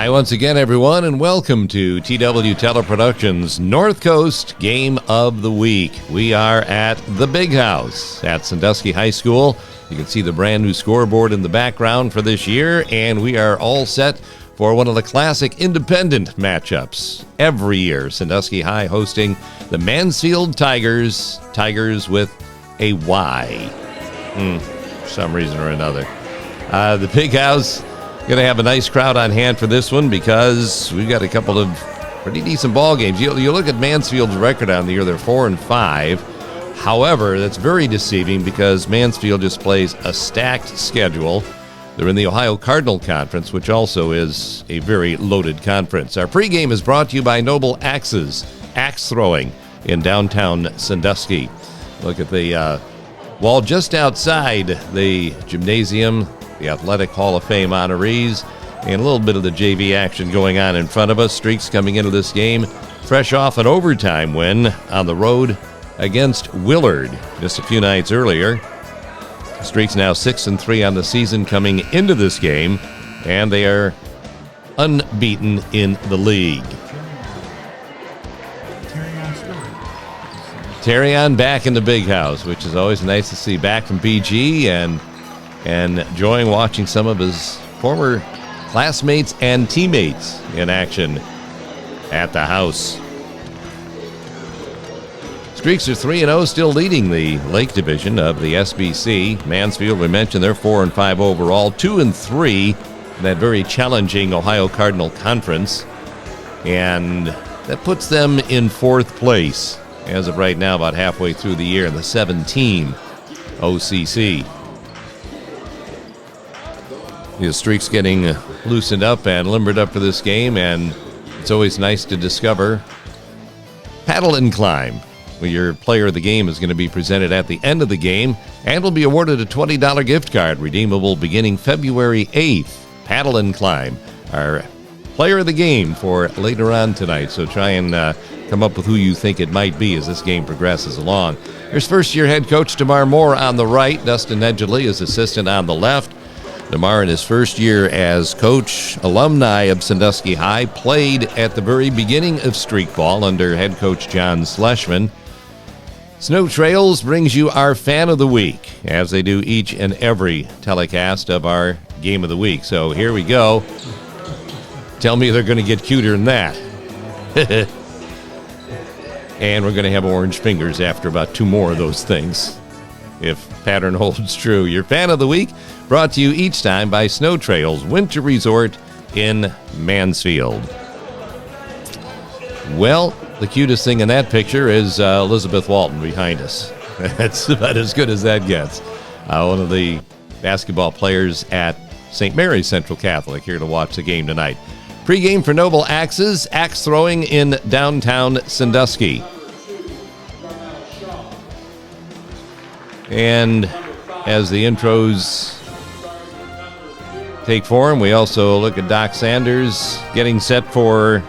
Hi once again, everyone, and welcome to TW Teleproductions North Coast Game of the Week. We are at the Big House at Sandusky High School. You can see the brand new scoreboard in the background for this year, and we are all set for one of the classic independent matchups. Every year, Sandusky High hosting the Mansfield Tigers, Tigers with a Y, for some reason or another. The Big House going to have a nice crowd on hand for this one because we've got a couple of pretty decent ball games. You look at Mansfield's record on the year, they're 4-5. However, that's very deceiving because Mansfield just plays a stacked schedule. They're in the Ohio Cardinal Conference, which also is a very loaded conference. Our pregame is brought to you by Noble Axes, axe throwing in downtown Sandusky. Look at the wall just outside the gymnasium, the Athletic Hall of Fame honorees, and a little bit of the JV action going on in front of us. Streaks coming into this game fresh off an overtime win on the road against Willard just a few nights earlier. Streaks now 6-3 on the season coming into this game, and they are unbeaten in the league. Terrion back in the Big House, which is always nice to see, back from BG and enjoying watching some of his former classmates and teammates in action at the house. Streaks are 3-0, still leading the Lake Division of the SBC. Mansfield, we mentioned, they're 4-5 overall, 2-3 in that very challenging Ohio Cardinal Conference. And that puts them in fourth place as of right now, about halfway through the year in the 7-team OCC. The Streaks getting loosened up and limbered up for this game, and it's always nice to discover Paddle and Climb, where your player of the game is going to be presented at the end of the game and will be awarded a $20 gift card, redeemable beginning February 8th. Paddle and Climb, our player of the game for later on tonight, so try and come up with who you think it might be as this game progresses along. Here's first-year head coach DeMar Moore on the right, Dustin Edgley is assistant on the left. DeMar, in his first year as coach, alumni of Sandusky High, played at the very beginning of streak ball under head coach John Schleshman. Snow Trails brings you our Fan of the Week, as they do each and every telecast of our Game of the Week. So here we go. Tell me they're going to get cuter than that. And we're going to have orange fingers after about two more of those things, if pattern holds true. Your Fan of the Week brought to you each time by Snow Trails Winter Resort in Mansfield. Well, the cutest thing in that picture is Elizabeth Walton behind us. That's about as good as that gets. One of the basketball players at St. Mary's Central Catholic here to watch the game tonight. Pre-game for Noble Axes, axe throwing in downtown Sandusky. And as the intros take form, we also look at Doc Sanders getting set for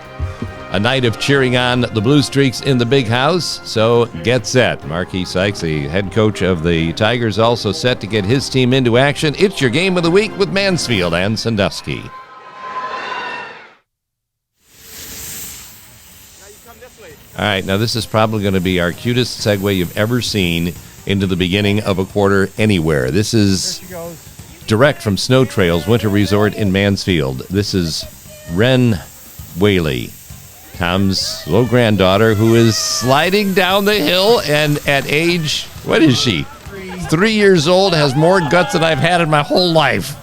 a night of cheering on the Blue Streaks in the Big House. So get set. Marquis Sykes, the head coach of the Tigers, also set to get his team into action. It's your Game of the Week with Mansfield and Sandusky. All right, now this is probably going to be our cutest segue you've ever seen into the beginning of a quarter anywhere. This is direct from Snow Trails Winter Resort in Mansfield. This is Ren Whaley, Tom's little granddaughter, who is sliding down the hill, and at age, what is she? 3 years old, has more guts than I've had in my whole life.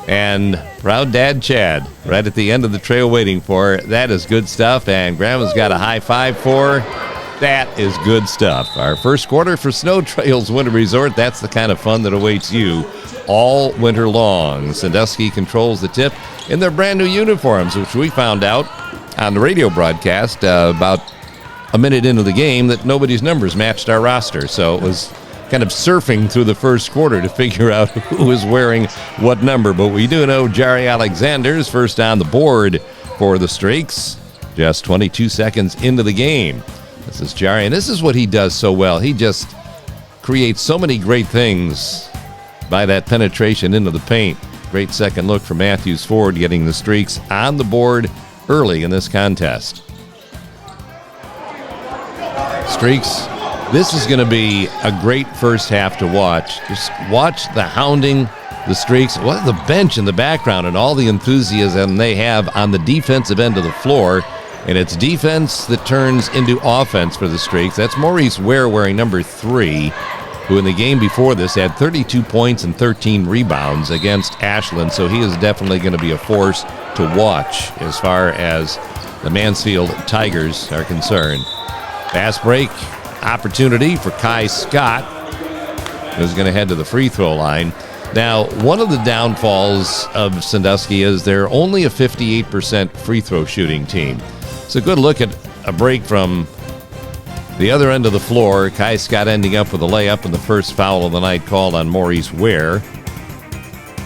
And proud dad Chad right at the end of the trail waiting for her. That is good stuff, and Grandma's got a high five for her. That is good stuff. Our first quarter for Snow Trails Winter Resort. That's the kind of fun that awaits you all winter long. Sandusky controls the tip in their brand new uniforms, which we found out on the radio broadcast about a minute into the game that nobody's numbers matched our roster. So it was kind of surfing through the first quarter to figure out who was wearing what number. But we do know Jari Alexander's first on the board for the Streaks, just 22 seconds into the game. This is Jari, and this is what he does so well. He just creates so many great things by that penetration into the paint. Great second look for Matthews Ford, getting the Streaks on the board early in this contest. Streaks, this is going to be a great first half to watch. Just watch the hounding, the Streaks, the bench in the background, and all the enthusiasm they have on the defensive end of the floor. And it's defense that turns into offense for the Streaks. That's Maurice Ware wearing number 3, who in the game before this had 32 points and 13 rebounds against Ashland. So he is definitely going to be a force to watch as far as the Mansfield Tigers are concerned. Fast break opportunity for Kai Scott, who's going to head to the free throw line. Now, one of the downfalls of Sandusky is they're only a 58% free throw shooting team. It's a good look at a break from the other end of the floor. Kai Scott ending up with a layup, and the first foul of the night called on Maurice Ware.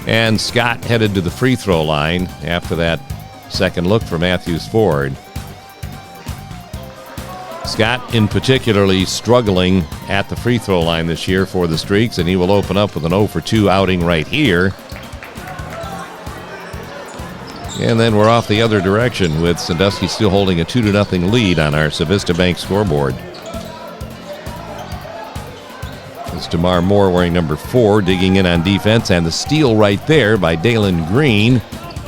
And Scott headed to the free throw line after that second look for Matthews Ford. Scott, in particularly, struggling at the free throw line this year for the Streaks, and he will open up with an 0 for 2 outing right here. And then we're off the other direction with Sandusky still holding a 2-0 lead on our Civista Bank scoreboard. It's DeMar Moore wearing number 4, digging in on defense, and the steal right there by Dalen Green,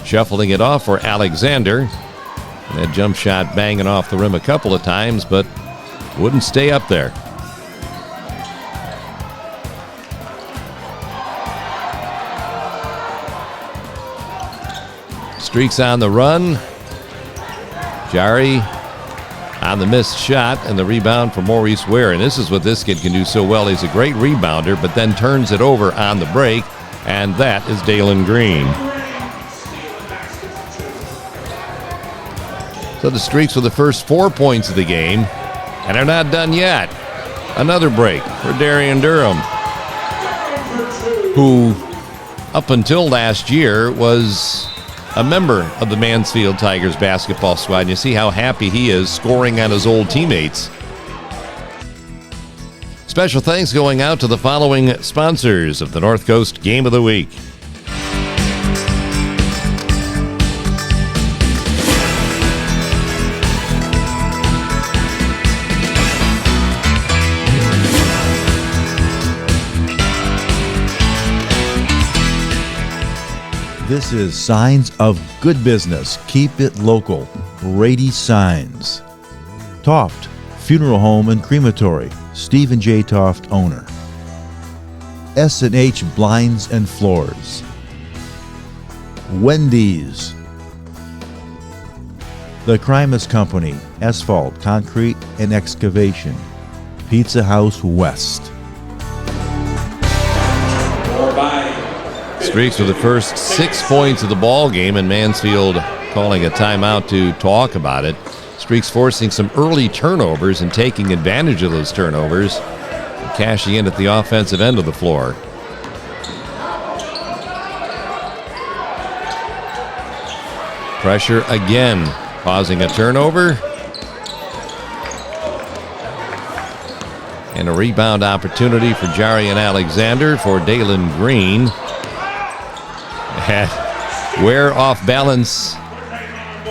shuffling it off for Alexander. And that jump shot banging off the rim a couple of times, but wouldn't stay up there. Streaks on the run. Jari on the missed shot, and the rebound for Maurice Ware. And this is what this kid can do so well. He's a great rebounder, but then turns it over on the break, and that is Dalen Green. So the Streaks with the first 4 points of the game, and they're not done yet. Another break for Darian Durham, who up until last year was a member of the Mansfield Tigers basketball squad. And you see how happy he is scoring on his old teammates. Special thanks going out to the following sponsors of the North Coast Game of the Week. This is Signs of Good Business. Keep it local. BRADY Signs. Toft, Funeral Home and Crematory. Stephen J. Toft, owner. S&H Blinds and Floors. Wendy's. The Crimus Company, Asphalt, Concrete, and Excavation. Pizza House West. Streaks with the first 6 points of the ball game, and Mansfield calling a timeout to talk about it. Streaks forcing some early turnovers and taking advantage of those turnovers, and cashing in at the offensive end of the floor. Pressure again, causing a turnover. And a rebound opportunity for Jarian Alexander for Dalen Green. Ware off balance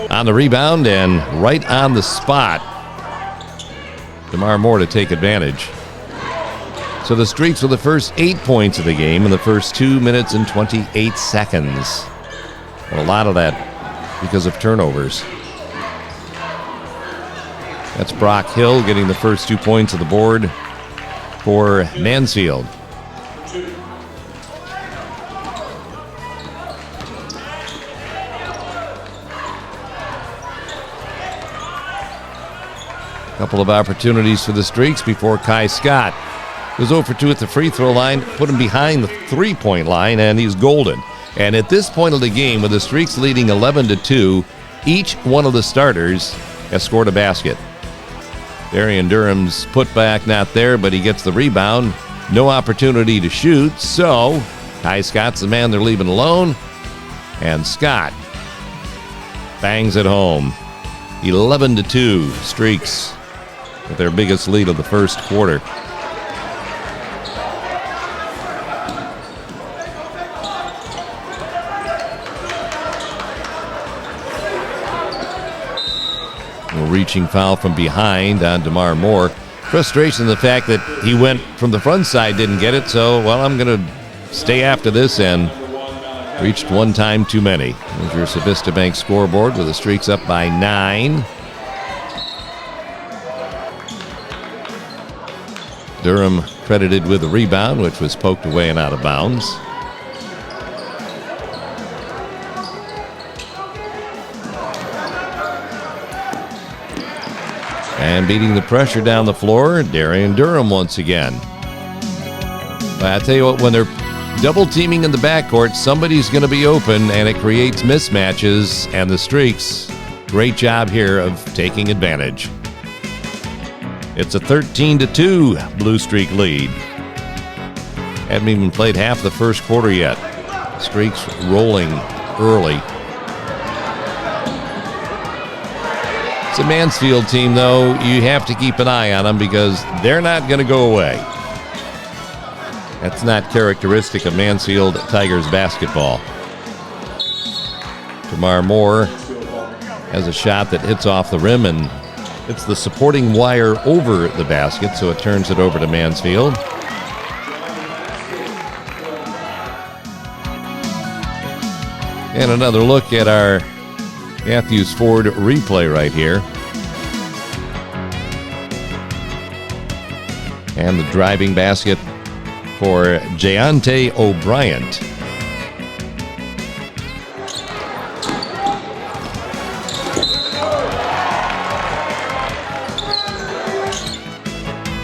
on the rebound and right on the spot. DeMar Moore to take advantage. So the Streaks with the first 8 points of the game in the first 2 minutes and 28 seconds. And a lot of that because of turnovers. That's Brock Hill getting the first 2 points of the board for Mansfield. Couple of opportunities for the Streaks before Kai Scott was 0 for 2 at the free throw line, put him behind the three-point line, and he's golden. And at this point of the game, with the Streaks leading 11-2, each one of the starters has scored a basket. Darian Durham's putback not there, but he gets the rebound. No opportunity to shoot, so Kai Scott's the man they're leaving alone, and Scott bangs it home. 11-2, Streaks with their biggest lead of the first quarter. reaching foul from behind on DeMar Moore. Frustration, the fact that he went from the front side, didn't get it, so, well, I'm going to stay after this, and reached one time too many. There's your Civista Bank scoreboard with the Streaks up by 9. Durham credited with the rebound, which was poked away and out of bounds. And beating the pressure down the floor, Darian Durham once again. But I tell you what, when they're double teaming in the backcourt, somebody's going to be open, and it creates mismatches, and the Streaks, great job here of taking advantage. It's a 13-2 Blue Streak lead. Haven't even played half the first quarter yet. Streaks rolling early. It's a Mansfield team, though. You have to keep an eye on them because they're not going to go away. That's not characteristic of Mansfield Tigers basketball. DeMar Moore has a shot that hits off the rim, and it's the supporting wire over the basket, so it turns it over to Mansfield. And another look at our Matthews Ford replay right here. And the driving basket for Jayante O'Brien.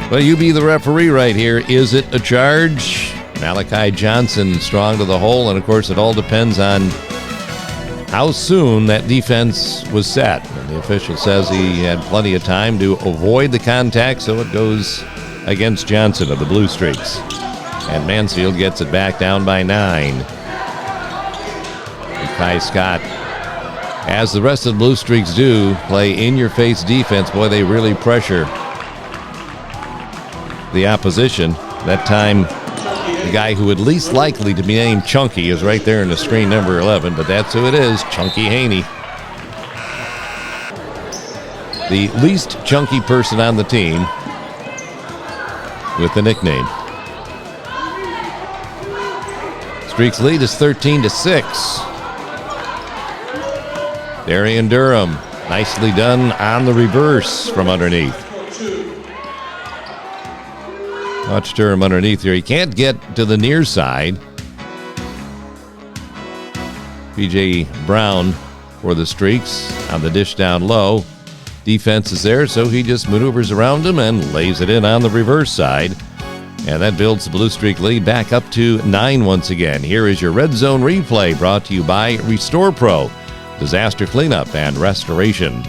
Well, you be the referee right here. Is it a charge? Malachi Johnson strong to the hole, and of course it all depends on how soon that defense was set. And the official says he had plenty of time to avoid the contact, so it goes against Johnson of the Blue Streaks. And Mansfield gets it back down by 9. And Kai Scott, as the rest of the Blue Streaks do, play in-your-face defense. Boy, they really pressure the opposition. That time, the guy who would least likely to be named Chunky is right there in the screen, number 11, but that's who it is, Chunky Haney. The least chunky person on the team with the nickname. Streaks lead is 13-6. Darian Durham, nicely done on the reverse from underneath. Watch Durham underneath here. He can't get to the near side. P.J. Brown for the Streaks on the dish down low. Defense is there, so he just maneuvers around him and lays it in on the reverse side. And that builds the Blue Streak lead back up to 9 once again. Here is your Red Zone replay brought to you by Restore Pro, disaster cleanup and restoration.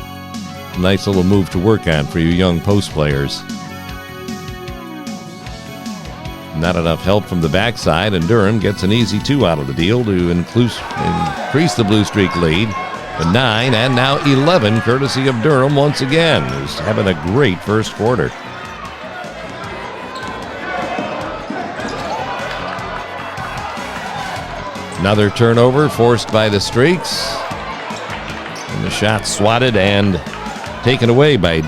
Nice little move to work on for you young post players. Not enough help from the backside, and Durham gets an easy 2 out of the deal to increase the Blue Streak lead to 9 and now 11, courtesy of Durham once again, who's having a great first quarter. Another turnover forced by the Streaks. And the shot swatted and taken away by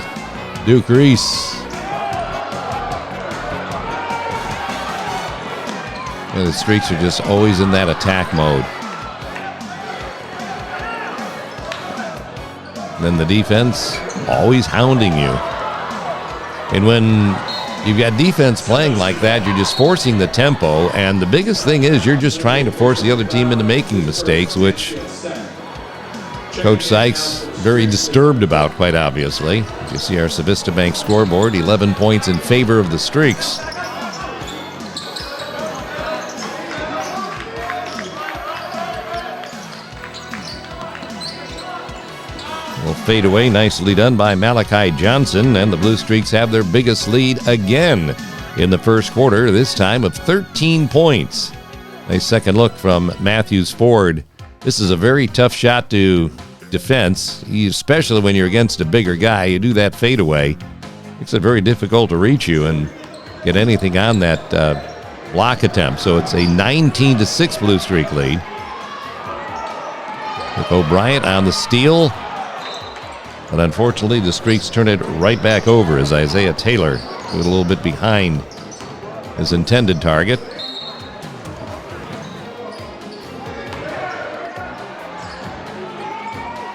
Duke Reese. And the Streaks are just always in that attack mode. And then the defense always hounding you. And when you've got defense playing like that, you're just forcing the tempo, and the biggest thing is you're just trying to force the other team into making mistakes, which Coach Sykes very disturbed about, quite obviously. You see our Civista Bank scoreboard, 11 points in favor of the Streaks. Will fade away, nicely done by Malachi Johnson, and the Blue Streaks have their biggest lead again in the first quarter, this time of 13 points. Nice second look from Matthews Ford. This is a very tough shot to defense, especially when you're against a bigger guy. You do that fadeaway, makes it very difficult to reach you and get anything on that block attempt. So it's a 19-6 Blue Streak lead. With O'Brien on the steal. But unfortunately, the Streaks turn it right back over as Isaiah Taylor was a little bit behind his intended target.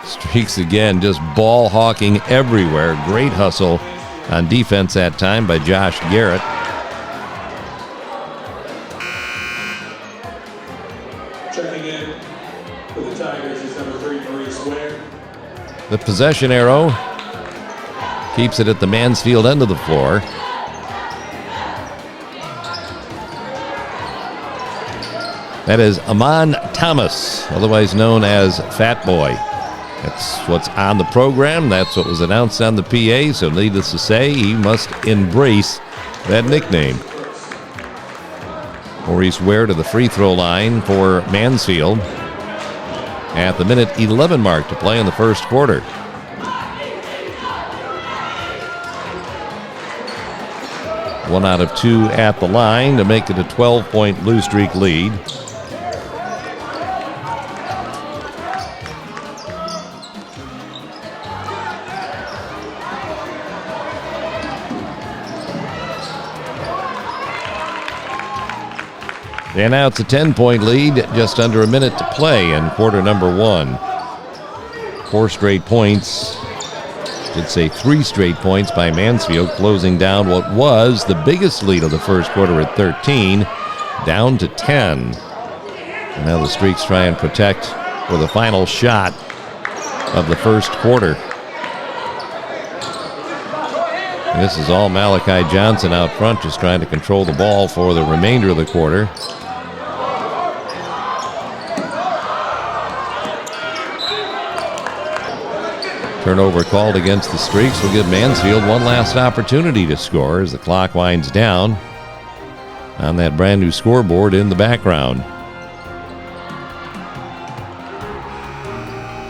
Streaks again, just ball hawking everywhere. Great hustle on defense that time by Josh Garrett. Checking in for the Tigers is number 3, Maurice Ware. The possession arrow keeps it at the Mansfield end of the floor. That is Amon Thomas, otherwise known as Fat Boy. That's what's on the program. That's what was announced on the PA, so needless to say, he must embrace that nickname. Maurice Ware to the free throw line for Mansfield at the minute 11 mark to play in the first quarter. One out of two at the line to make it a 12-point blue streak lead. And now it's a 10-point lead, just under a minute to play in quarter number 1. 4 straight points, should say 3 straight points by Mansfield, closing down what was the biggest lead of the first quarter at 13, down to 10. And now the Streaks try and protect for the final shot of the first quarter. This is all Malachi Johnson out front, just trying to control the ball for the remainder of the quarter. Turnover called against the Streaks will give Mansfield one last opportunity to score as the clock winds down on that brand new scoreboard in the background.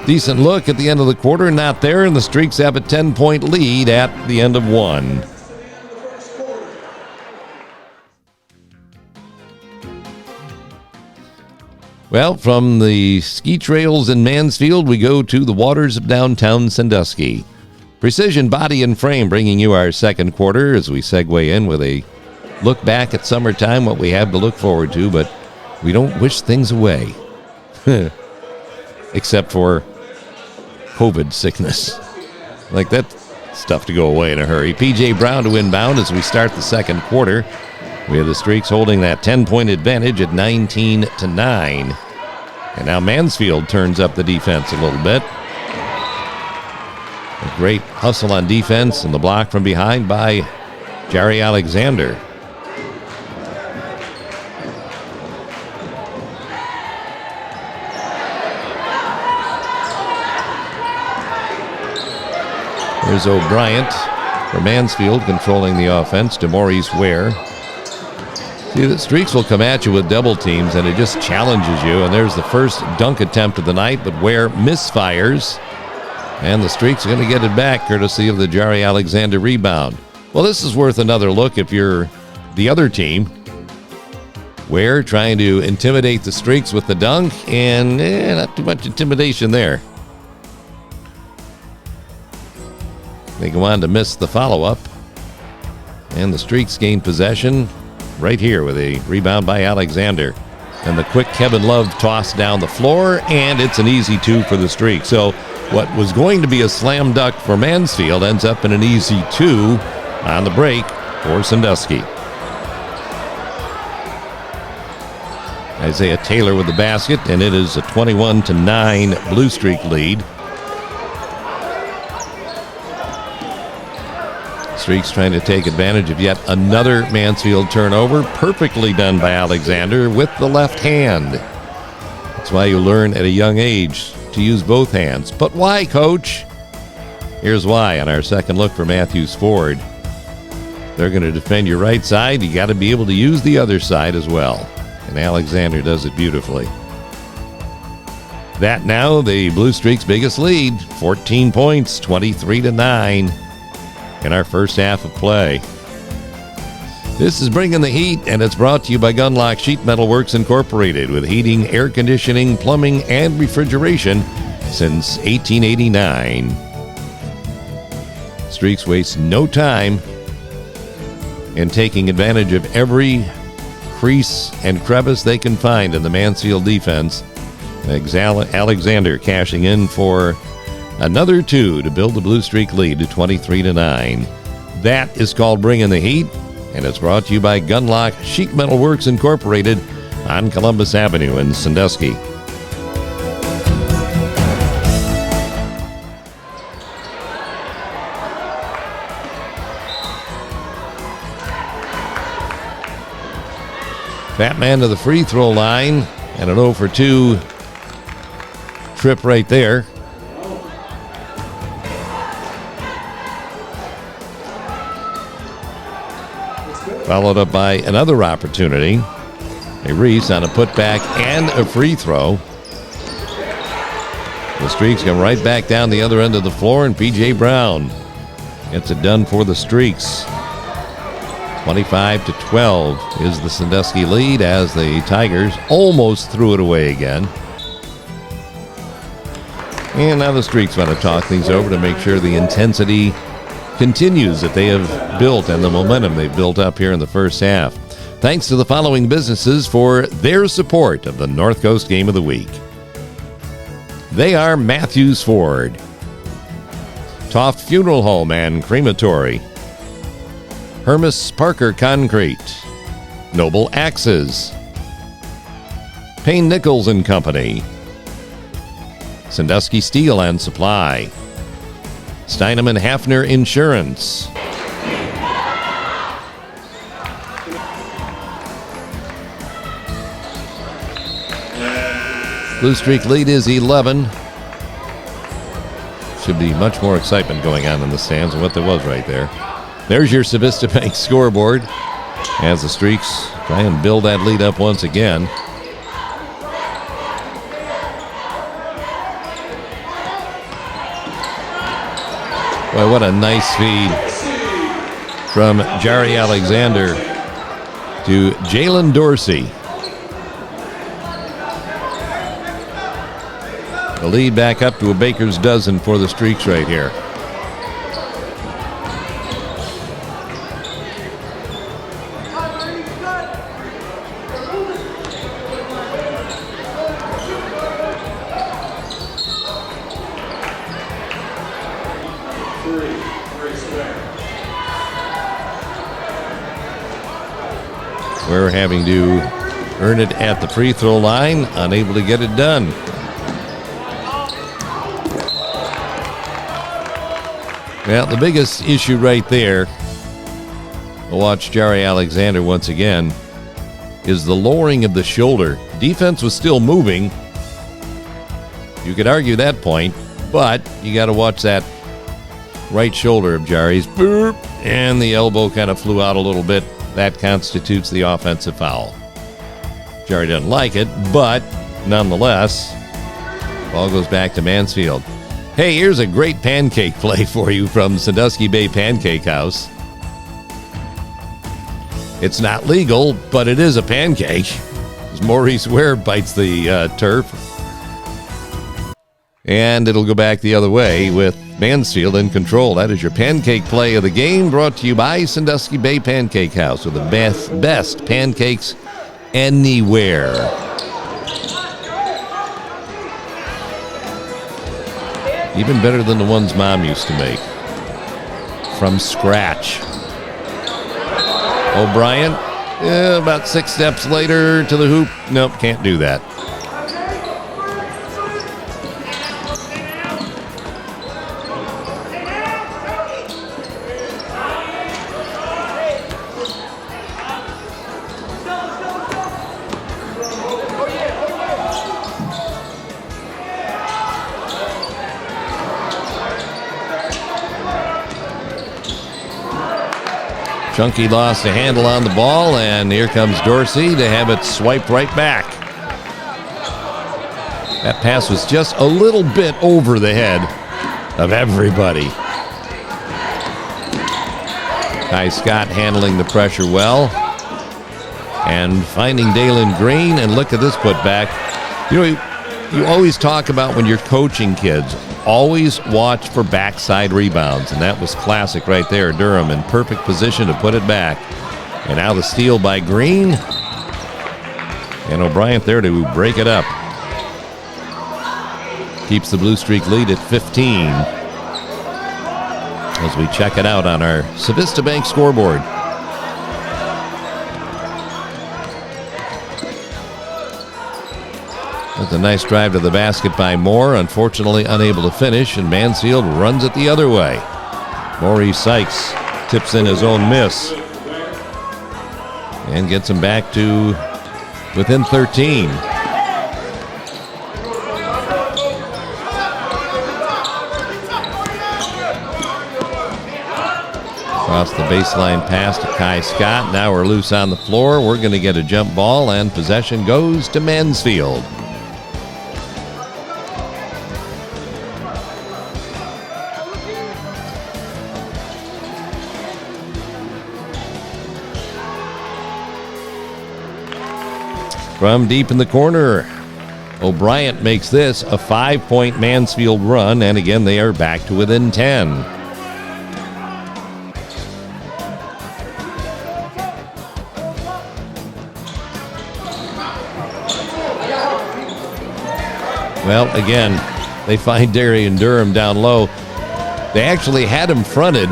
Decent look at the end of the quarter, not there, and the Streaks have a 10-point lead at the end of 1. Well, from the ski trails in Mansfield, we go to the waters of downtown Sandusky. Precision Body and Frame bringing you our second quarter as we segue in with a look back at summertime, what we have to look forward to, but we don't wish things away. Except for COVID sickness. Like that stuff to go away in a hurry. P.J. Brown to inbound as we start the second quarter. We have the Streaks holding that 10-point advantage at 19-9. And now Mansfield turns up the defense a little bit. A great hustle on defense and the block from behind by Jerry Alexander. There's O'Brien for Mansfield controlling the offense to Maurice Ware. See, the Streaks will come at you with double teams, and it just challenges you. And there's the first dunk attempt of the night, but Ware misfires. And the Streaks are going to get it back, courtesy of the Jerry Alexander rebound. Well, this is worth another look if you're the other team. Ware trying to intimidate the Streaks with the dunk, and not too much intimidation there. They go on to miss the follow-up. And the Streaks gain possession right here with a rebound by Alexander. And the quick Kevin Love toss down the floor, and it's an easy 2 for the Streaks. So what was going to be a slam dunk for Mansfield ends up in an easy 2 on the break for Sandusky. Isaiah Taylor with the basket, and it is a 21-9 Blue Streak lead. Streaks trying to take advantage of yet another Mansfield turnover. Perfectly done by Alexander with the left hand. That's why you learn at a young age to use both hands. But why, Coach? Here's why on our second look for Matthews Ford. They're going to defend your right side. You got to be able to use the other side as well. And Alexander does it beautifully. That now the Blue Streaks' biggest lead. 14 points, 23-9. In our first half of play. This is Bringing the Heat, and it's brought to you by Gunlock Sheet Metal Works Incorporated, with heating, air conditioning, plumbing, and refrigeration since 1889. Streaks waste no time in taking advantage of every crease and crevice they can find in the Mansfield defense. Alexander cashing in for another 2 to build the Blue Streak lead to 23-9. That is called Bringing the Heat, and it's brought to you by Gunlock Sheet Metal Works Incorporated on Columbus Avenue in Sandusky. Fat man to the free throw line, and an 0 for 2 trip right there. Followed up by another opportunity. A Reese on a putback and a free throw. The Streaks come right back down the other end of the floor, and P.J. Brown gets it done for the Streaks. 25-12 is the Sandusky lead as the Tigers almost threw it away again. And now the Streaks want to talk things over to make sure the intensity continues that they have built and the momentum they've built up here in the first half. Thanks to the following businesses for their support of the North Coast Game of the Week. They are Matthews Ford, Toft Funeral Home and Crematory, Hermes Parker Concrete, Noble Axes, Payne Nickles and Company, Sandusky Steel and Supply, Steinem and Hafner Insurance, Blue Streak lead is 11. Should be much more excitement going on in the stands than what there was right there. There's your Civista Bank scoreboard as the Streaks try and build that lead up once again. Boy, what a nice feed from Jari Alexander to Jalen Dorsey. The lead back up to a baker's dozen for the Streaks right here. We're having to earn it at the free throw line, unable to get it done. Well, the biggest issue right there, we'll watch Jari Alexander once again, is the lowering of the shoulder. Defense was still moving. You could argue that point, but you got to watch that right shoulder of Jari's. Boop, and the elbow kind of flew out a little bit. That constitutes the offensive foul. Jari doesn't like it, but nonetheless, ball goes back to Mansfield. Hey, here's a great pancake play for you from Sandusky Bay Pancake House. It's not legal, but it is a pancake. As Maurice Ware bites the turf. And it'll go back the other way with Mansfield in control. That is your pancake play of the game, brought to you by Sandusky Bay Pancake House, with the best pancakes anywhere. Even better than the ones Mom used to make. From scratch. O'Brien, about 6 steps later to the hoop. Nope, can't do that. Chunky lost a handle on the ball, and here comes Dorsey to have it swiped right back. That pass was just a little bit over the head of everybody. Kai Scott handling the pressure well and finding Dalen Green, and look at this putback. You know, you always talk about when you're coaching kids, always watch for backside rebounds, and that was classic right there. Durham in perfect position to put it back. And now the steal by Green. And O'Brien there to break it up. Keeps the Blue Streak lead at 15 as we check it out on our Civista Bank scoreboard. That's a nice drive to the basket by Moore. Unfortunately unable to finish, and Mansfield runs it the other way. Maurice Sykes tips in his own miss and gets him back to within 13. Across the baseline pass to Kai Scott. Now we're loose on the floor. We're going to get a jump ball, and possession goes to Mansfield. From deep in the corner, O'Brien makes this a 5-point Mansfield run, and again they are back to within 10. Well, again, they find Darian Durham down low. They actually had him fronted.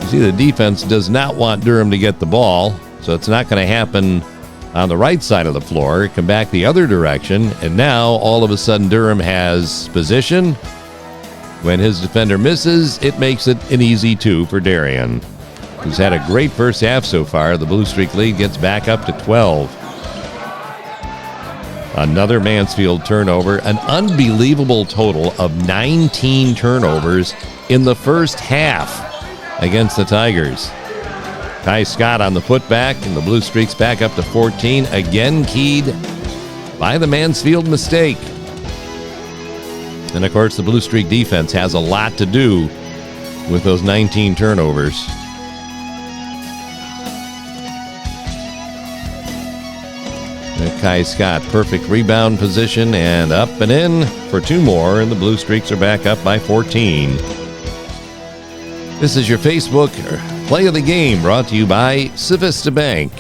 You see, the defense does not want Durham to get the ball, so it's not going to happen on the right side of the floor. Come back the other direction, and now all of a sudden Durham has position. When his defender misses, it makes it an easy 2 for Darian, who's had a great first half so far. The Blue Streak lead gets back up to 12. Another Mansfield turnover, an unbelievable total of 19 turnovers in the first half against the Tigers. Kai Scott on the putback, and the Blue Streaks back up to 14, again keyed by the Mansfield mistake. And of course, the Blue Streak defense has a lot to do with those 19 turnovers. Kai Scott, perfect rebound position, and up and in for 2 more, and the Blue Streaks are back up by 14. This is your Facebook Play of the Game, brought to you by Civista Bank.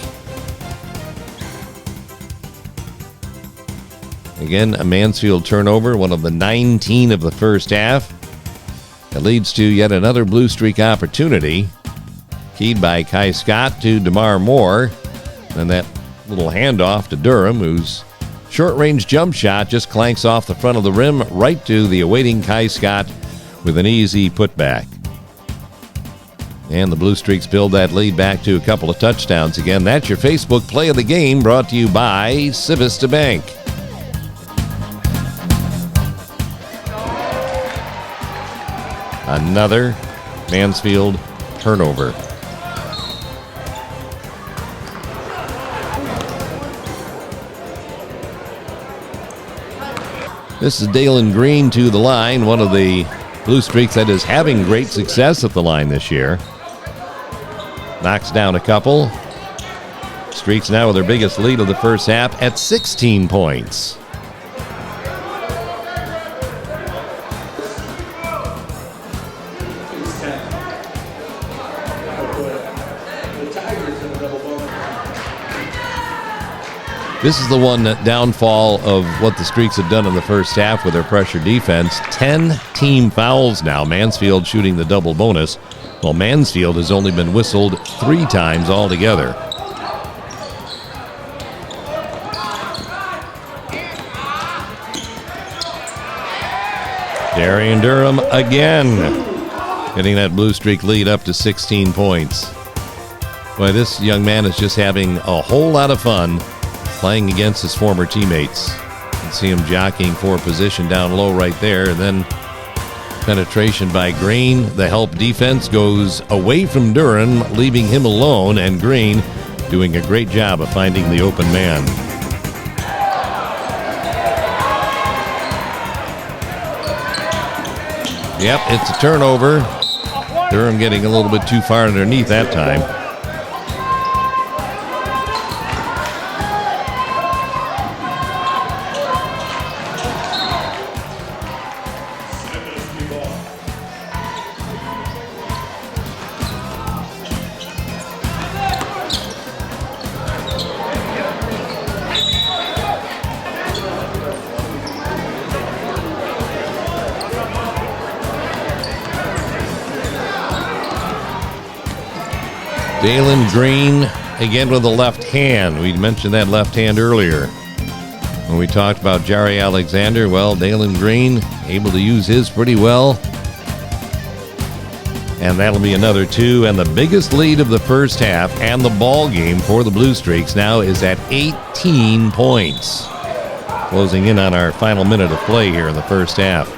Again, a Mansfield turnover, one of the 19 of the first half. It leads to yet another Blue Streak opportunity. Keyed by Kai Scott to DeMar Moore, and that little handoff to Durham, whose short-range jump shot just clanks off the front of the rim right to the awaiting Kai Scott with an easy putback. And the Blue Streaks build that lead back to a couple of touchdowns again. That's your Facebook Play of the Game, brought to you by Civista Bank. Another Mansfield turnover. This is Dalen Green to the line, one of the Blue Streaks that is having great success at the line this year. Knocks down a couple. Streaks now with their biggest lead of the first half at 16 points. This is the one downfall of what the Streaks have done in the first half with their pressure defense. 10 team fouls now. Mansfield shooting the double bonus, while Mansfield has only been whistled 3 times altogether. Darian Durham again, getting that Blue Streak lead up to 16 points. Boy, this young man is just having a whole lot of fun playing against his former teammates. You can see him jockeying for position down low right there, and then penetration by Green. The help defense goes away from Durham, leaving him alone, and Green doing a great job of finding the open man. Yep, it's a turnover. Durham getting a little bit too far underneath that time. Dalen Green again with the left hand. We mentioned that left hand earlier when we talked about Jari Alexander. Well, Dalen Green able to use his pretty well. And that'll be another 2. And the biggest lead of the first half and the ball game for the Blue Streaks now is at 18 points. Closing in on our final minute of play here in the first half.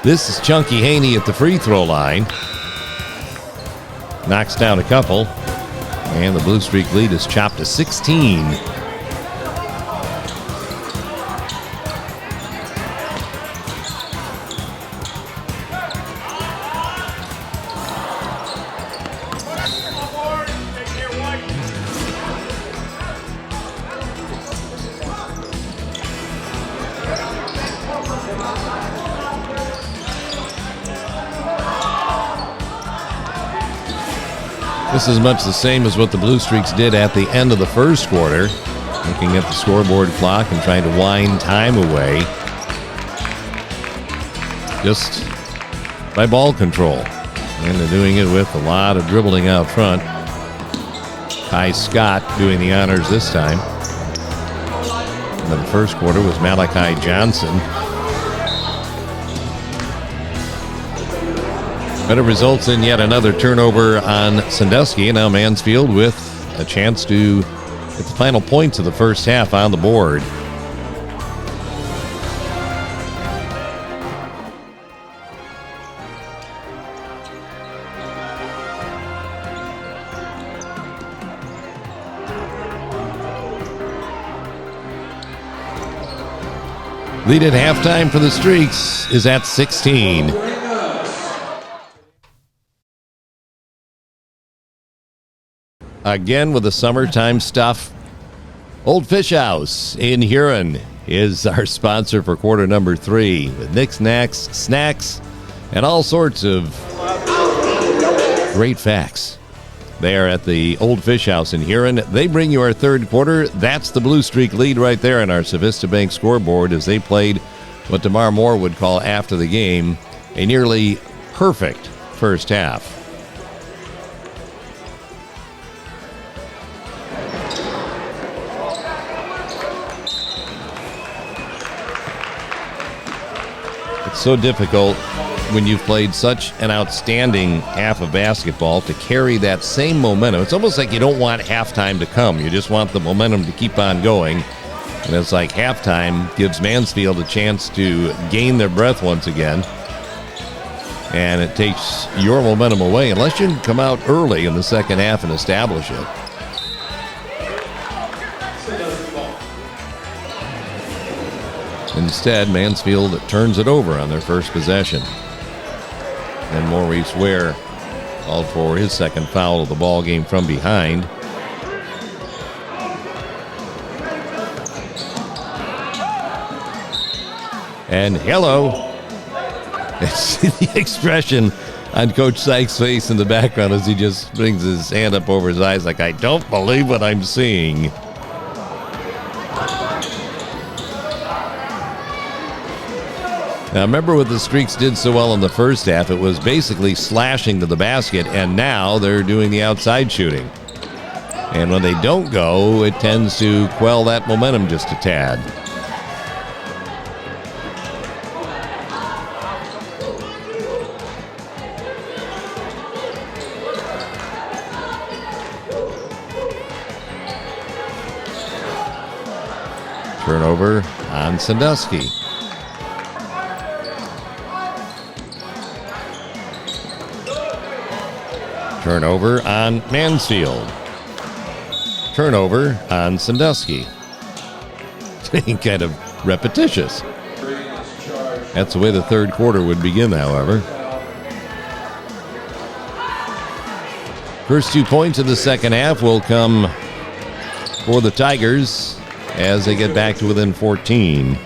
This is Chunky Haney at the free throw line. Knocks down a couple. And the Blue Streak lead is chopped to 16. This is much the same as what the Blue Streaks did at the end of the first quarter. Looking at the scoreboard clock and trying to wind time away. Just by ball control. And they're doing it with a lot of dribbling out front. Kai Scott doing the honors this time. And the first quarter was Malachi Johnson. But it results in yet another turnover on Sandusky. And now Mansfield with a chance to get the final points of the first half on the board. Lead at halftime for the Streaks is at 16. Again with the summertime stuff. Old Fish House in Huron is our sponsor for quarter number 3 with knickknacks, snacks, and all sorts of great facts. They are at the Old Fish House in Huron. They bring you our third quarter. That's the Blue Streak lead right there on our Civista Bank scoreboard as they played what DeMar Moore would call after the game a nearly perfect first half. It's so difficult when you've played such an outstanding half of basketball to carry that same momentum. It's almost like you don't want halftime to come. You just want the momentum to keep on going. And it's like halftime gives Mansfield a chance to gain their breath once again. And it takes your momentum away unless you can come out early in the second half and establish it. Instead, Mansfield turns it over on their first possession. And Maurice Ware called for his second foul of the ball game from behind. And hello. It's the expression on Coach Sykes' face in the background as he just brings his hand up over his eyes like, I don't believe what I'm seeing. Now, remember what the Streaks did so well in the first half? It was basically slashing to the basket, and now they're doing the outside shooting. And when they don't go, it tends to quell that momentum just a tad. Turnover on Sandusky. Turnover on Mansfield. Turnover on Sandusky. It's being kind of repetitious. That's the way the third quarter would begin, however. First 2 points of the second half will come for the Tigers as they get back to within 14.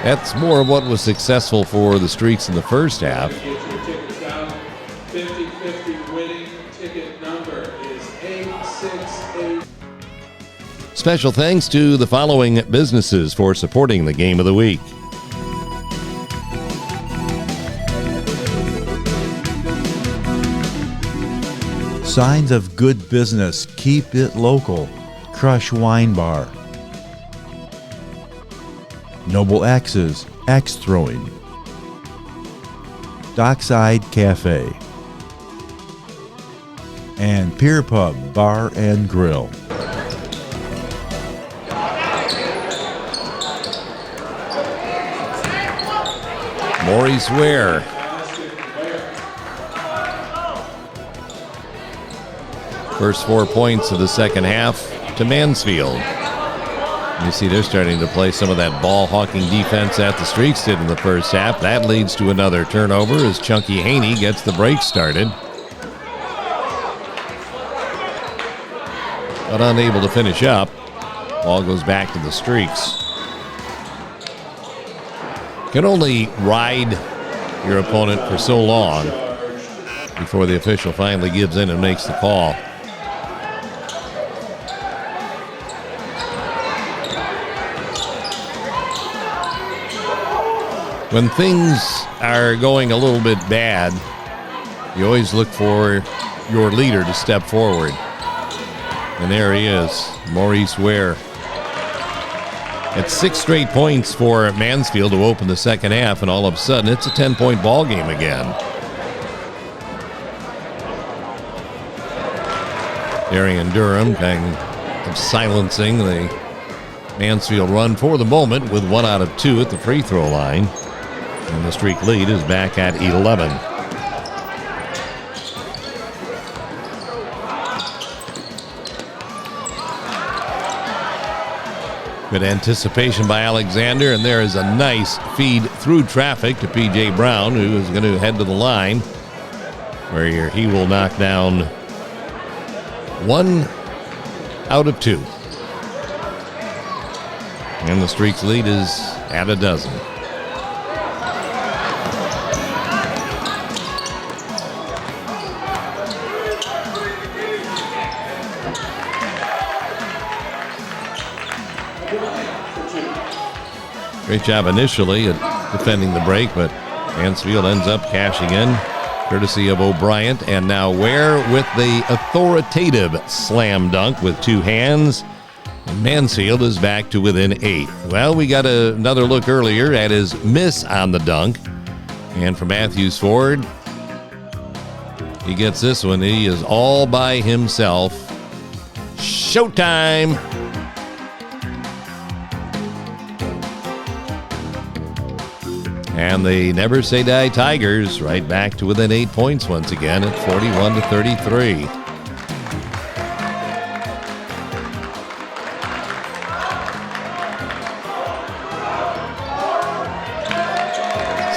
That's more of what was successful for the Streaks in the first half. 50-50 winning ticket number is 868. Special thanks to the following businesses for supporting the Game of the Week. Signs of good business. Keep it local. Crush Wine Bar. Noble Axes. Axe throwing. Dockside Cafe. And Pier Pub Bar and Grill. Maurice Ware. First 4 points of the second half to Mansfield. You see they're starting to play some of that ball-hawking defense that the Streaks did in the first half. That leads to another turnover as Chunky Haney gets the break started. But unable to finish up. Ball goes back to the Streaks. Can only ride your opponent for so long before the official finally gives in and makes the call. When things are going a little bit bad, you always look for your leader to step forward. And there he is, Maurice Ware. It's 6 straight points for Mansfield to open the second half, and all of a sudden it's a 10-point ball game again. Darian Durham kind of silencing the Mansfield run for the moment with 1 out of 2 at the free throw line. And the Streak lead is back at 11. Good anticipation by Alexander, and there is a nice feed through traffic to P.J. Brown, who is going to head to the line, where he will knock down 1 out of 2. And the Streak's lead is at 12. Great job initially at defending the break, but Mansfield ends up cashing in, courtesy of O'Brien. And now Ware with the authoritative slam dunk with 2 hands. And Mansfield is back to within 8. Well, we got another look earlier at his miss on the dunk. And for Matthews Ford, he gets this one. He is all by himself. Showtime! And the Never Say Die Tigers right back to within 8 points once again at 41-33.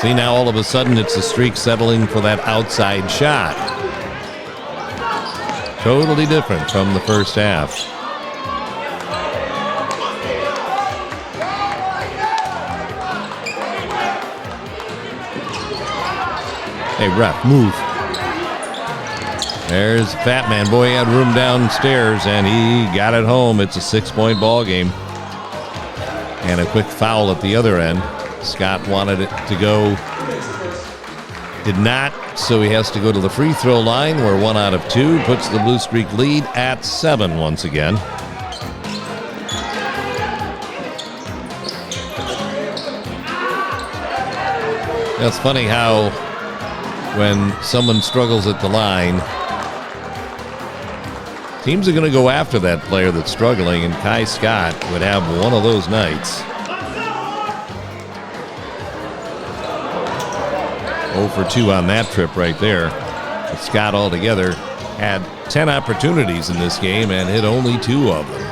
See, now all of a sudden it's the Streak settling for that outside shot. Totally different from the first half. Hey, ref, move. There's Fat Man. Boy, he had room downstairs, and he got it home. It's a 6-point ball game. And a quick foul at the other end. Scott wanted it to go. Did not, so he has to go to the free throw line, where 1 out of 2 puts the Blue Streak lead at 7 once again. It's funny how when someone struggles at the line, teams are going to go after that player that's struggling, and Kai Scott would have one of those nights. 0 for 2 on that trip right there. But Scott altogether had 10 opportunities in this game and hit only 2 of them.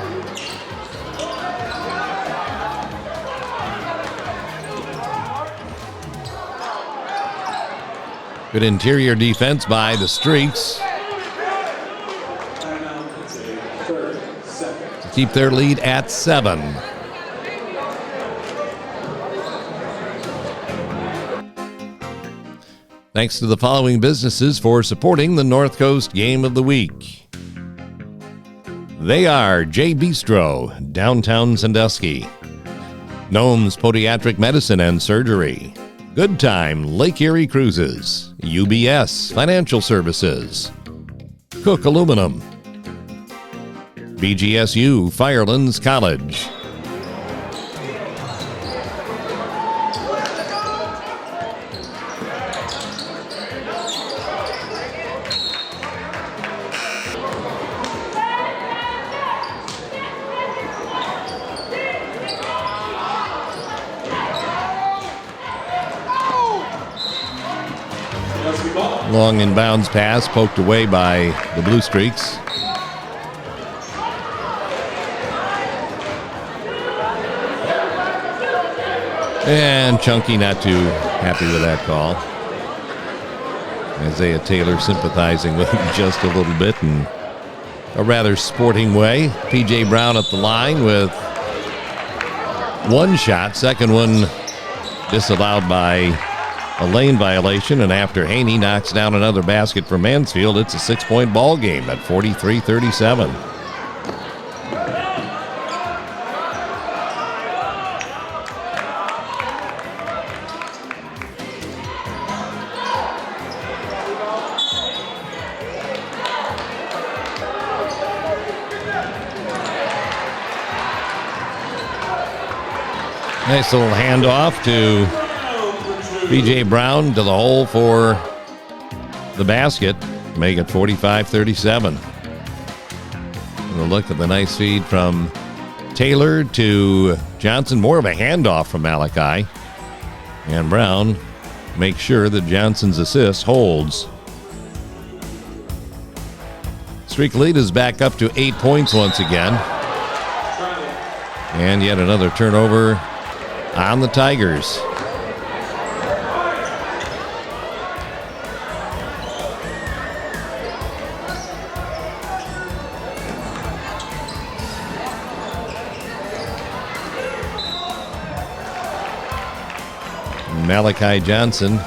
Good interior defense by the Streaks to keep their lead at 7. Thanks to the following businesses for supporting the North Coast Game of the Week. They are J Bistro, downtown Sandusky; NOMS Podiatric Medicine and Surgery; Good Time Lake Erie Cruises; UBS Financial Services; Cook Aluminum. BGSU, Firelands College. Long inbounds pass poked away by the Blue Streaks. And Chunky not too happy with that call. Isaiah Taylor sympathizing with him just a little bit in a rather sporting way. P.J. Brown at the line with one shot. Second one disallowed by a lane violation, and after Haney knocks down another basket for Mansfield, it's a 6-point ball game at 43-37. Nice little handoff to B.J. Brown to the hole for the basket. Make it 45-37. And a look at the nice feed from Taylor to Johnson. More of a handoff from Malachi. And Brown makes sure that Johnson's assist holds. Streak lead is back up to 8 points once again. And yet another turnover on the Tigers. Malachi Johnson.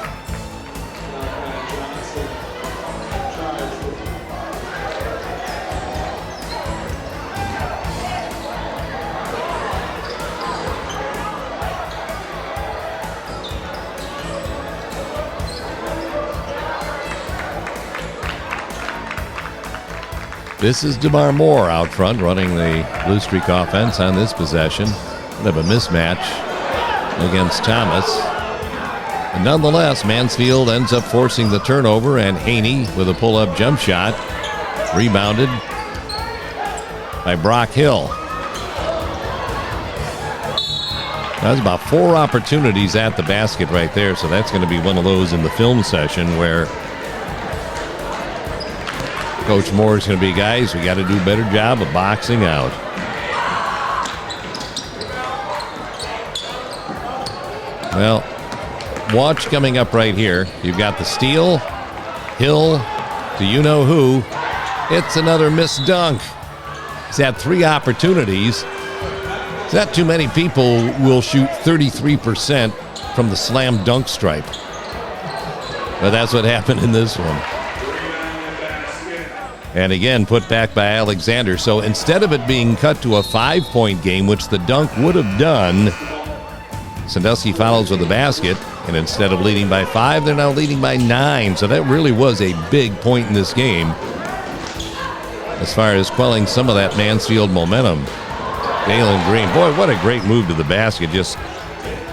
This is DeMar Moore out front running the Blue Streak offense on this possession. Bit of a mismatch against Thomas. And nonetheless, Mansfield ends up forcing the turnover, and Haney with a pull-up jump shot. Rebounded by Brock Hill. That was about 4 opportunities at the basket right there, so that's going to be one of those in the film session where Coach Moore is going to be, guys, we got to do a better job of boxing out. Well, watch coming up right here. You've got the steal, Hill to you-know-who. It's another missed dunk. He's had 3 opportunities. Not too many people will shoot 33% from the slam dunk stripe. But that's what happened in this one. And again, put back by Alexander. So instead of it being cut to a 5-point game, which the dunk would have done, Sandusky follows with a basket. And instead of leading by 5, they're now leading by 9. So that really was a big point in this game as far as quelling some of that Mansfield momentum. Dalen Green, boy, what a great move to the basket, just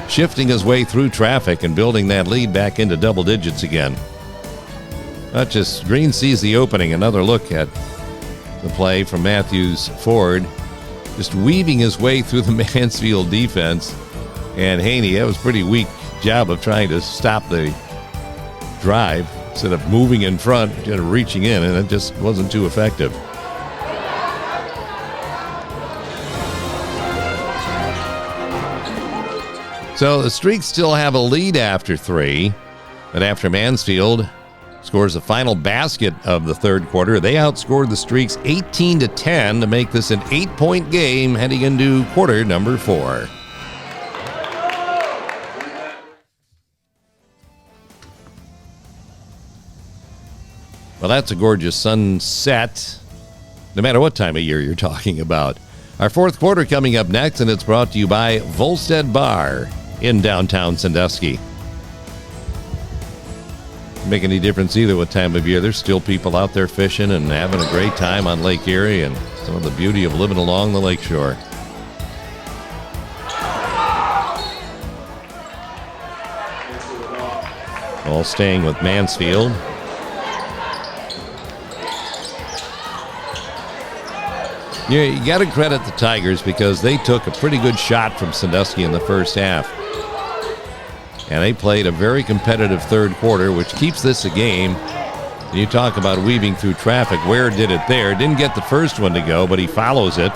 shifting his way through traffic and building that lead back into double digits again. Not just Green sees the opening. Another look at the play from Matthews Ford, just weaving his way through the Mansfield defense. And Haney, that was a pretty weak job of trying to stop the drive instead of moving in front, just reaching in, and it just wasn't too effective. So the Streaks still have a lead after 3, but after Mansfield scores the final basket of the third quarter, they outscored the Streaks 18-10 to make this an 8-point game heading into quarter number 4. Well, that's a gorgeous sunset, no matter what time of year you're talking about. Our fourth quarter coming up next, and it's brought to you by Volstead Bar in downtown Sandusky. make any difference either what time of year. There's still people out there fishing and having a great time on Lake Erie, and some of the beauty of living along the lakeshore. All staying with Mansfield. You got to credit the Tigers because they took a pretty good shot from Sandusky in the first half. And they played a very competitive third quarter, which keeps this a game. And you talk about weaving through traffic. Ware did it there. Didn't get the first one to go, but he follows it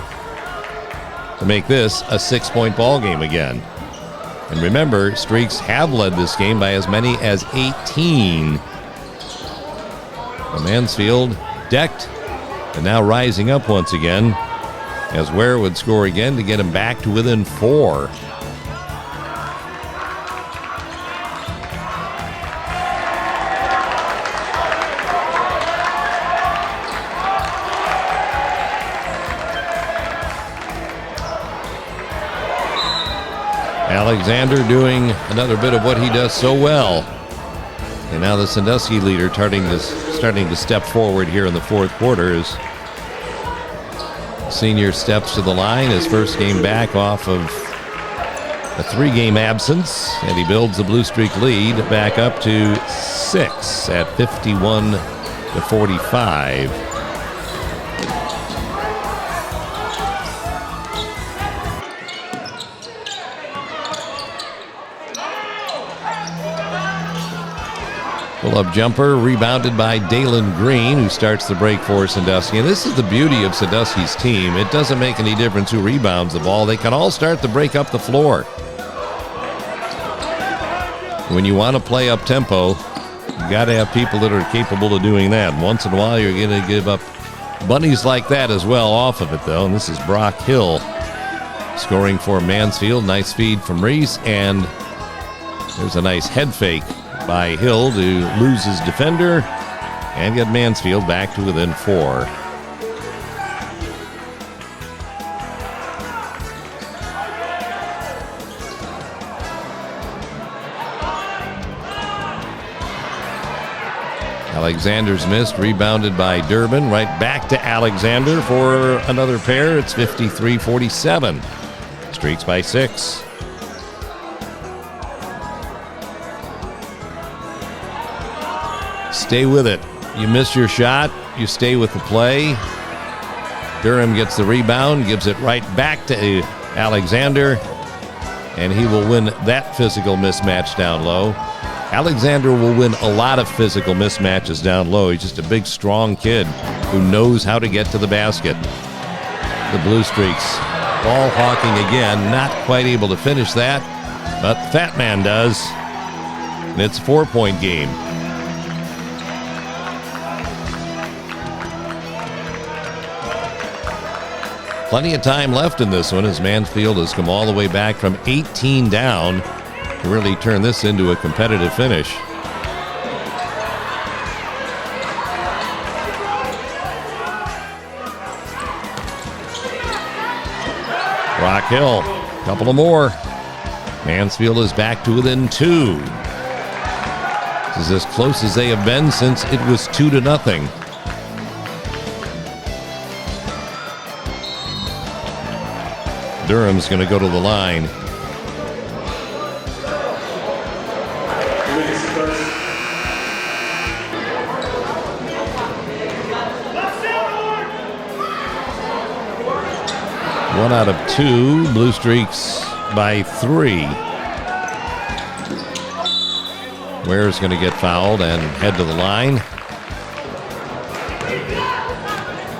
to make this a 6-point ball game again. And remember, Streaks have led this game by as many as 18. Mansfield decked and now rising up once again as Ware would score again to get him back to within 4. Alexander doing another bit of what he does so well. And now the Sandusky leader starting to step forward here in the fourth quarter as senior steps to the line, his first game back off of a 3-game absence, and he builds the Blue Streak lead back up to 6 at 51-45. Pull-up jumper rebounded by Dalen Green, who starts the break for Sandusky. And this is the beauty of Sandusky's team. It doesn't make any difference who rebounds the ball. They can all start the break up the floor. When you want to play up tempo, you got to have people that are capable of doing that. And once in a while, you're going to give up bunnies like that as well off of it, though. And this is Brock Hill scoring for Mansfield. Nice feed from Reese, and there's a nice head fake by Hill to lose his defender and get Mansfield back to within 4. Alexander's missed, rebounded by Durbin. Right back to Alexander for another pair. It's 53-47. Streaks by 6. Stay with it. You miss your shot, you stay with the play. Durham gets the rebound, gives it right back to Alexander, and he will win that physical mismatch down low. Alexander will win a lot of physical mismatches down low. He's just a big, strong kid who knows how to get to the basket. The Blue Streaks ball hawking again, not quite able to finish that, but the Fat Man does. And it's a 4-point game. Plenty of time left in this one as Mansfield has come all the way back from 18 down to really turn this into a competitive finish. Rock Hill, a couple of more. Mansfield is back to within 2. This is as close as they have been since it was 2-0. Durham's going to go to the line. One out of 2. Blue Streaks by 3. Ware's going to get fouled and head to the line.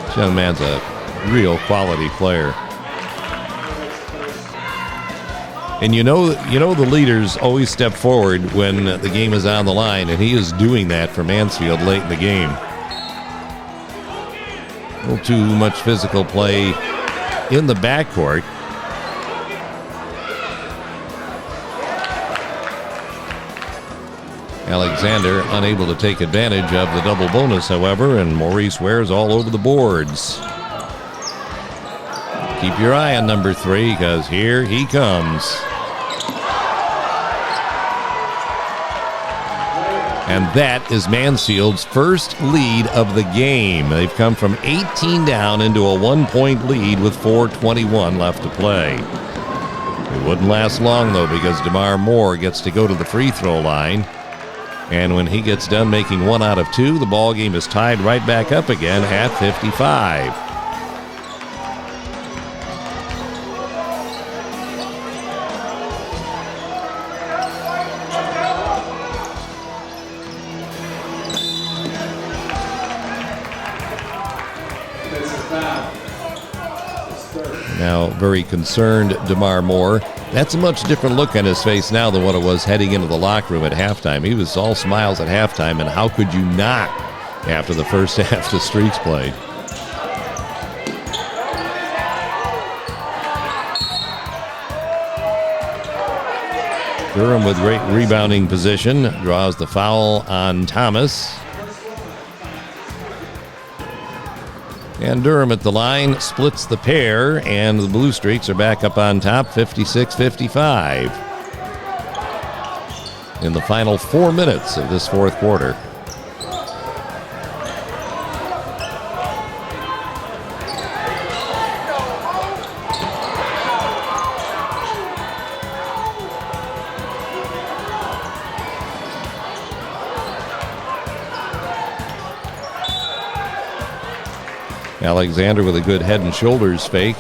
This young man's a real quality player. And you know the leaders always step forward when the game is on the line, and he is doing that for Mansfield late in the game. A little too much physical play in the backcourt. Alexander unable to take advantage of the double bonus, however, and Maurice Ware's all over the boards. Keep your eye on number 3 because here he comes. And that is Mansfield's first lead of the game. They've come from 18 down into a 1-point lead with 4:21 left to play. It wouldn't last long, though, because DeMar Moore gets to go to the free throw line. And when he gets done making 1 out of 2, the ball game is tied right back up again at 55. Now, very concerned DeMar Moore. That's a much different look on his face now than what it was heading into the locker room at halftime. He was all smiles at halftime, and how could you not after the first half the Streaks played? Durham with great rebounding position draws the foul on Thomas. And Durham at the line splits the pair, and the Blue Streaks are back up on top, 56-55. In the final 4 minutes of this fourth quarter. Alexander with a good head and shoulders fake.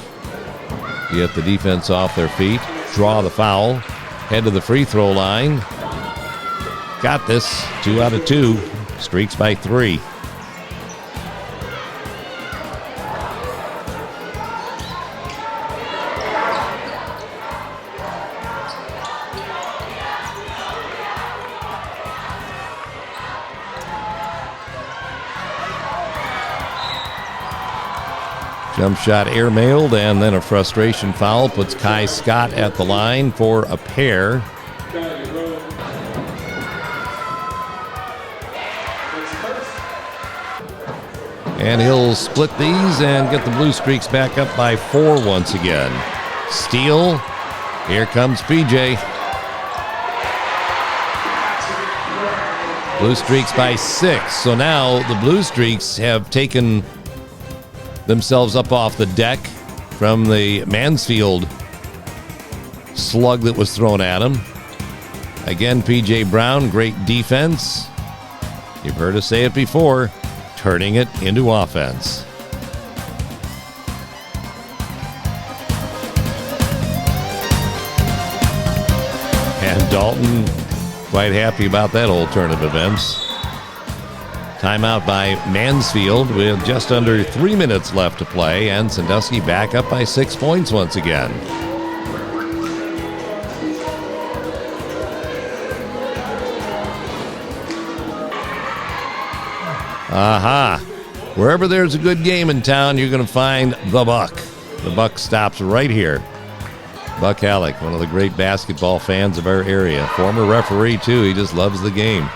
Get the defense off their feet. Draw the foul. Head to the free throw line. Got this. 2 out of 2. Streaks by 3. Jump shot airmailed, and then a frustration foul puts Kai Scott at the line for a pair. And he'll split these and get the Blue Streaks back up by 4 once again. Steal. Here comes PJ. Blue Streaks by 6. So now the Blue Streaks have taken themselves up off the deck from the Mansfield slug that was thrown at them. Again, P.J. Brown, great defense. You've heard us say it before, turning it into offense. And Dalton quite happy about that whole turn of events. Timeout by Mansfield with just under 3 minutes left to play, and Sandusky back up by 6 points once again. Aha! Wherever there's a good game in town, you're going to find the Buck. The Buck stops right here. Buck Halleck, one of the great basketball fans of our area. Former referee, too. He just loves the game.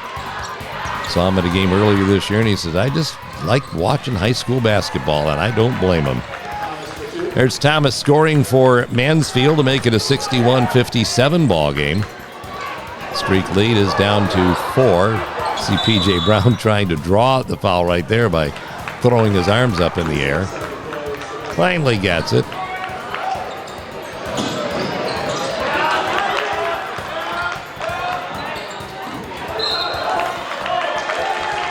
Saw him at a game earlier this year, and he says, I just like watching high school basketball, and I don't blame him. There's Thomas scoring for Mansfield to make it a 61-57 ball game. Streak lead is down to 4. See P.J. Brown trying to draw the foul right there by throwing his arms up in the air. Finally gets it.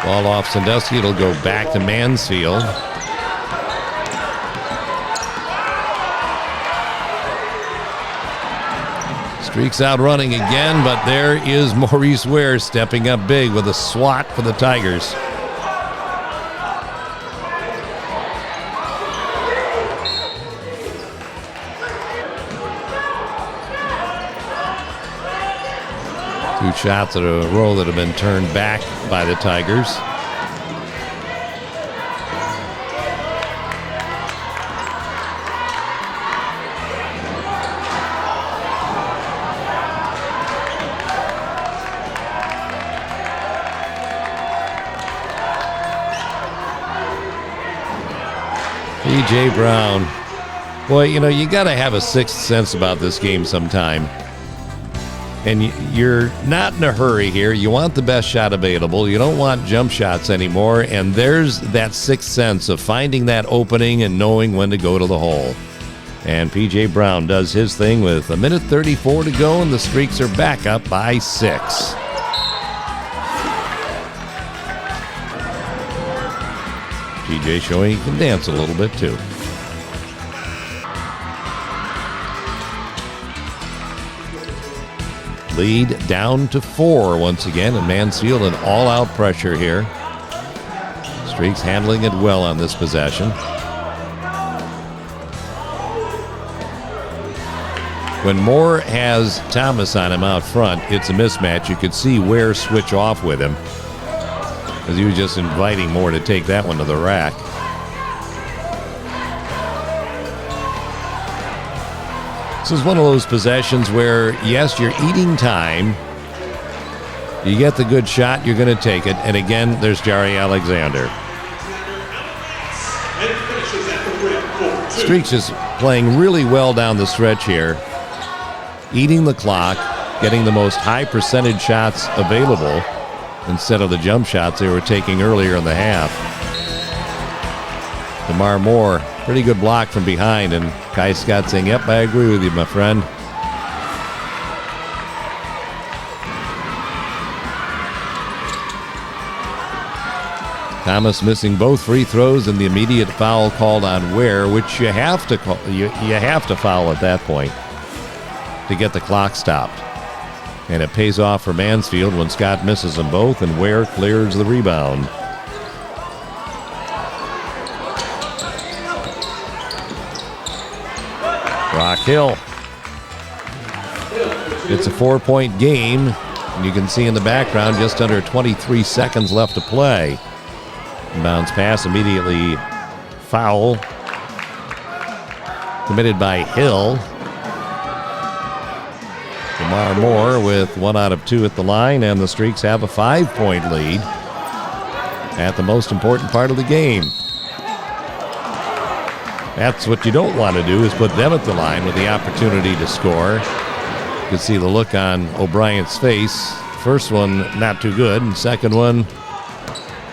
Ball off Sandusky. It'll go back to Mansfield. Streaks out running again, but there is Maurice Ware stepping up big with a swat for the Tigers. Two shots in a row that have been turned back by the Tigers. P.J. Brown. Boy, you know, you got to have a sixth sense about this game sometime. and you're not in a hurry here. You want the best shot available. You don't want jump shots anymore, and there's that sixth sense of finding that opening and knowing when to go to the hole. And P.J. Brown does his thing with 1:34 to go, and the Streaks are back up by 6. P.J. showing he can dance a little bit, too. Lead down to 4 once again, and Mansfield an all-out pressure here. Streaks handling it well on this possession. When Moore has Thomas on him out front, it's a mismatch. You could see Ware switch off with him because he was just inviting Moore to take that one to the rack. This is one of those possessions where, yes, you're eating time. You get the good shot, you're going to take it. And again, there's Jari Alexander. Streaks is playing really well down the stretch here. Eating the clock, getting the most high percentage shots available instead of the jump shots they were taking earlier in the half. DeMar Moore, pretty good block from behind, and Kai Scott saying, yep, I agree with you, my friend. Thomas missing both free throws and the immediate foul called on Ware, which you have to call, you have to foul at that point to get the clock stopped. And it pays off for Mansfield when Scott misses them both and Ware clears the rebound. Rock Hill. It's a 4-point game, and you can see in the background just under 23 seconds left to play. Bounce pass immediately foul committed by Hill. DeMar Moore with 1 out of 2 at the line, and the Streaks have a 5-point lead at the most important part of the game. That's what you don't want to do, is put them at the line with the opportunity to score. You can see the look on O'Brien's face. First one, not too good, and second one,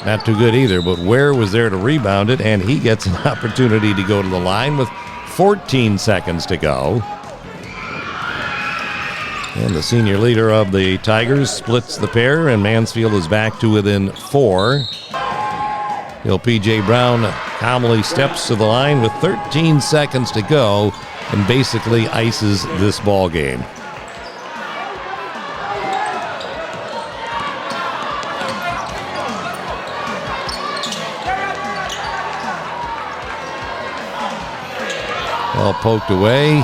not too good either, but Ware was there to rebound it, and he gets an opportunity to go to the line with 14 seconds to go. And the senior leader of the Tigers splits the pair, and Mansfield is back to within 4. P.J. Brown calmly steps to the line with 13 seconds to go and basically ices this ball game. Well poked away.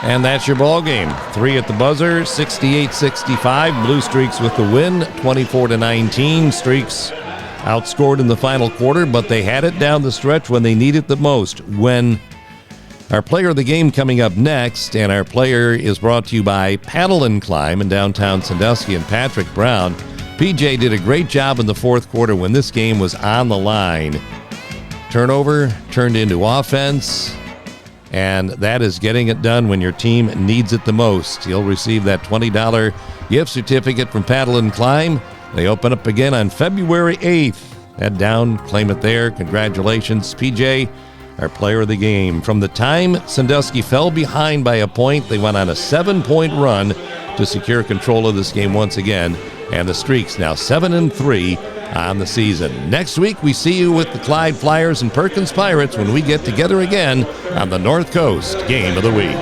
And that's your ball game. 3 at the buzzer, 68-65. Blue Streaks with the win, 24-19. Streaks outscored in the final quarter, but they had it down the stretch when they need it the most. When our player of the game coming up next, and our player is brought to you by Paddle and Climb in downtown Sandusky and Patrick Brown. PJ did a great job in the fourth quarter when this game was on the line. Turnover turned into offense. And that is getting it done when your team needs it the most. You'll receive that $20 gift certificate from Paddle and Climb. They open up again on February 8th. Head down, claim it there. Congratulations, PJ, our player of the game. From the time Sandusky fell behind by a point, they went on a 7-point run to secure control of this game once again. And the Streaks now 7-3 on the season. Next week, we see you with the Clyde Flyers and Perkins Pirates when we get together again on the North Coast Game of the Week.